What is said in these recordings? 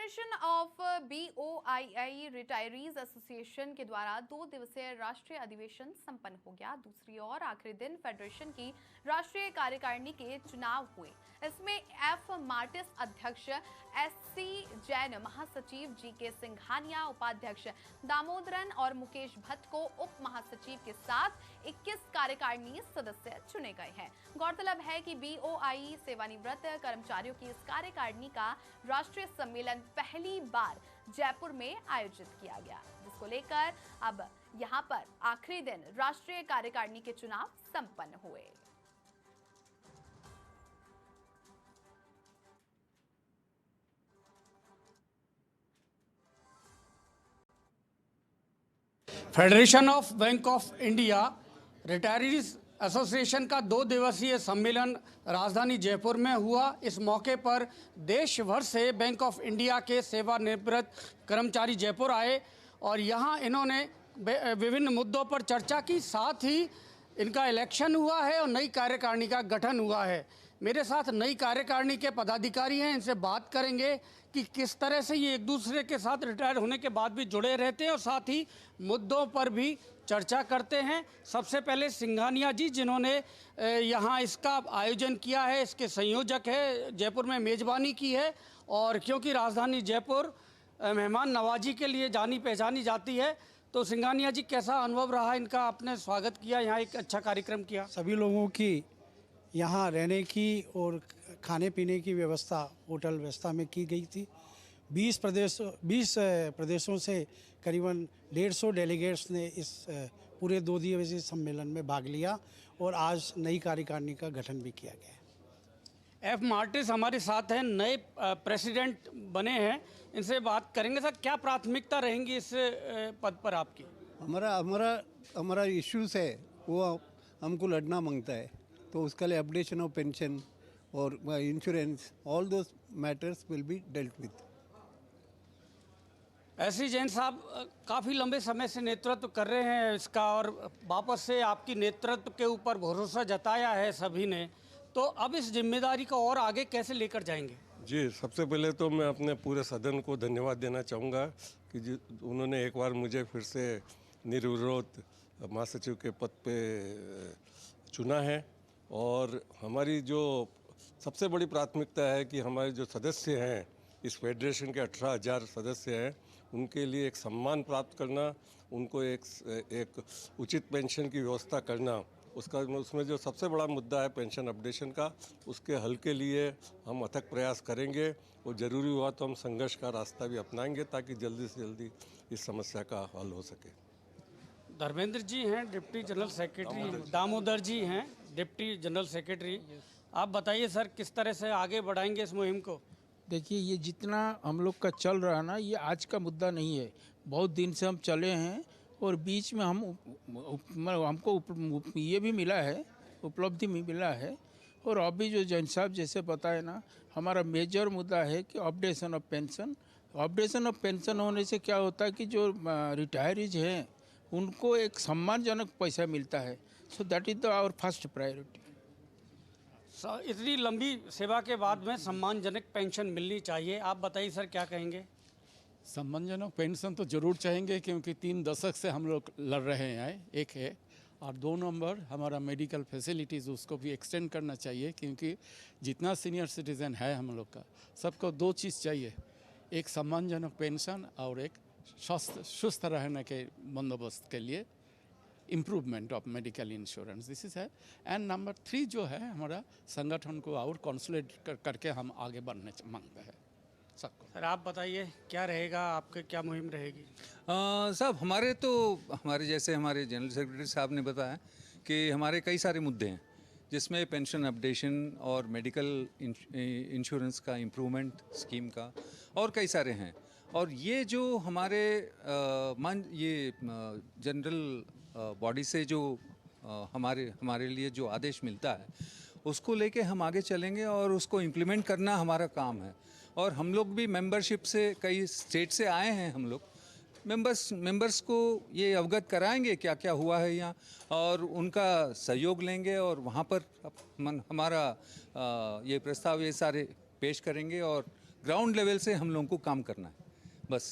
Federation of BOII retirees association के द्वारा 2 दिवसीय राष्ट्रीय अधिवेशन संपन्न हो गया। दूसरी ओर आखिरी दिन फेडरेशन की राष्ट्रीय कार्यकारिणी के चुनाव हुए। इसमें एफ मार्टिस अध्यक्ष, SC जैन महासचिव, GK सिंघानिया उपाध्यक्ष, दामोदरन और मुकेश भट्ट को उप महासचिव के साथ 21 कार्यकारिणी सदस्य चुने गए हैं। गौरतलब है कि BOII सेवानिवृत्त कर्मचारियों की इस कार्यकारिणी का राष्ट्रीय सम्मेलन पहली बार जयपुर में आयोजित किया गया, जिसको लेकर अब यहां पर आखिरी दिन राष्ट्रीय कार्यकारिणी के चुनाव संपन्न हुए। Federation of bank of India retirees association का 2 दिवसीय सम्मेलन राजधानी जयपुर में हुआ। इस मौके पर देश भर से बैंक ऑफ इंडिया के सेवानिवृत्त कर्मचारी जयपुर आए और यहां इन्होंने विभिन्न मुद्दों पर चर्चा की। साथ ही इनका इलेक्शन हुआ है और नई कार्यकारिणी का गठन हुआ है। मेरे साथ नई कार्यकारिणी के पदाधिकारी हैं, इनसे बात करेंगे कि किस तरह से ये एक दूसरे के साथ रिटायर होने के बाद भी जुड़े रहते हैं और साथ ही मुद्दों पर भी चर्चा करते हैं। सबसे पहले सिंघानिया जी, जिन्होंने यहाँ इसका आयोजन किया है, इसके संयोजक है, जयपुर में मेज़बानी की है और क्योंकि राजधानी जयपुर मेहमान नवाजी के लिए जानी पहचानी जाती है, तो सिंघानिया जी कैसा अनुभव रहा इनका? आपने स्वागत किया, यहाँ एक अच्छा कार्यक्रम किया। सभी लोगों की यहाँ रहने की और खाने पीने की व्यवस्था होटल व्यवस्था में की गई थी। 20 प्रदेशों से करीबन 150 डेलीगेट्स ने इस पूरे 2 दिवसीय सम्मेलन में भाग लिया और आज नई कार्यकारिणी का गठन भी किया गया है। एफ मार्टिस हमारे साथ हैं, नए प्रेसिडेंट बने हैं, इनसे बात करेंगे। सर, क्या प्राथमिकता रहेंगी इस पद पर आपकी? हमारा इश्यूज है वो हमको लड़ना मांगता है, तो उसके लिए अपडेशन ऑफ पेंशन और insurance, all those matters will be dealt with. SC Jain साहब काफ़ी लंबे समय से नेतृत्व कर रहे हैं इसका और वापस से आपकी नेतृत्व के ऊपर भरोसा जताया है सभी ने, तो अब इस जिम्मेदारी को और आगे कैसे लेकर जाएंगे? जी, सबसे पहले तो मैं अपने पूरे सदन को धन्यवाद देना चाहूँगा कि उन्होंने एक बार मुझे फिर से निर्विरोध महासचिव के पद पे चुना है। और हमारी जो सबसे बड़ी प्राथमिकता है कि हमारे जो सदस्य हैं, इस फेडरेशन के 18,000 सदस्य हैं, उनके लिए एक सम्मान प्राप्त करना, उनको एक उचित पेंशन की व्यवस्था करना, उसमें जो सबसे बड़ा मुद्दा है पेंशन अपडेशन का, उसके हल के लिए हम अथक प्रयास करेंगे और ज़रूरी हुआ तो हम संघर्ष का रास्ता भी अपनाएंगे ताकि जल्दी से जल्दी इस समस्या का हल हो सके। धर्मेंद्र जी हैं डिप्टी जनरल सेक्रेटरी, दामोदर जी हैं डिप्टी जनरल सेक्रेटरी। आप बताइए सर, किस तरह से आगे बढ़ाएंगे इस मुहिम को? देखिए, ये जितना हम लोग का चल रहा ना, ये आज का मुद्दा नहीं है। बहुत दिन से हम चले हैं और बीच में हमको ये भी मिला है, उपलब्धि भी मिला है। और अभी जो जैन साहब जैसे बताए ना, हमारा मेजर मुद्दा है कि updation of pension. Updation of pension होने से क्या होता है कि जो रिटायरीज हैं उनको एक सम्मानजनक पैसा मिलता है। So that is our first priority. इतनी लंबी सेवा के बाद में सम्मानजनक पेंशन मिलनी चाहिए। आप बताइए सर, क्या कहेंगे? सम्मानजनक पेंशन तो ज़रूर चाहेंगे, क्योंकि 3 दशक से हम लोग लड़ रहे हैं, एक है। और 2 नंबर, हमारा मेडिकल फैसिलिटीज़ उसको भी एक्सटेंड करना चाहिए, क्योंकि जितना सीनियर सिटीज़न है हम लोग का, सबको 2 चीज़ चाहिए, एक सम्मानजनक पेंशन और एक सुस्त रहने के बंदोबस्त के लिए improvement of medical insurance, this is है। एंड नंबर 3 जो है, हमारा संगठन को और कंसोलिडेट करके हम आगे बढ़ने मांगते हैं सबको। सर, आप बताइए क्या रहेगा, आपके क्या मुहिम रहेगी? साहब, हमारे जैसे हमारे जनरल सेक्रेटरी साहब ने बताया कि हमारे कई सारे मुद्दे हैं, जिसमें पेंशन अपडेशन और मेडिकल इंश्योरेंस का इम्प्रूवमेंट स्कीम का और कई सारे हैं। और ये जो हमारे जनरल बॉडी से जो हमारे लिए जो आदेश मिलता है, उसको लेके हम आगे चलेंगे और उसको इम्प्लीमेंट करना हमारा काम है। और हम लोग भी मेंबरशिप से कई स्टेट से आए हैं, हम लोग मेंबर्स को ये अवगत कराएंगे क्या क्या हुआ है यहाँ, और उनका सहयोग लेंगे और वहाँ पर हमारा ये प्रस्ताव ये सारे पेश करेंगे और ग्राउंड लेवल से हम लोगों को काम करना है बस।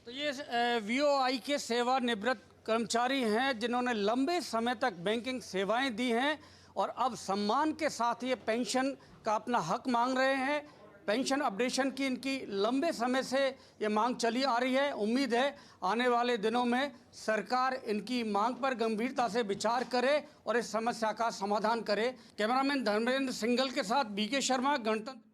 तो ये वीओआई के सेवानिवृत्त कर्मचारी हैं जिन्होंने लंबे समय तक बैंकिंग सेवाएं दी हैं और अब सम्मान के साथ ये पेंशन का अपना हक मांग रहे हैं। पेंशन अपडेशन की इनकी लंबे समय से ये मांग चली आ रही है। उम्मीद है आने वाले दिनों में सरकार इनकी मांग पर गंभीरता से विचार करे और इस समस्या का समाधान करे। कैमरामैन धर्मेंद्र सिंघल के साथ बीके शर्मा, गणतंत्र।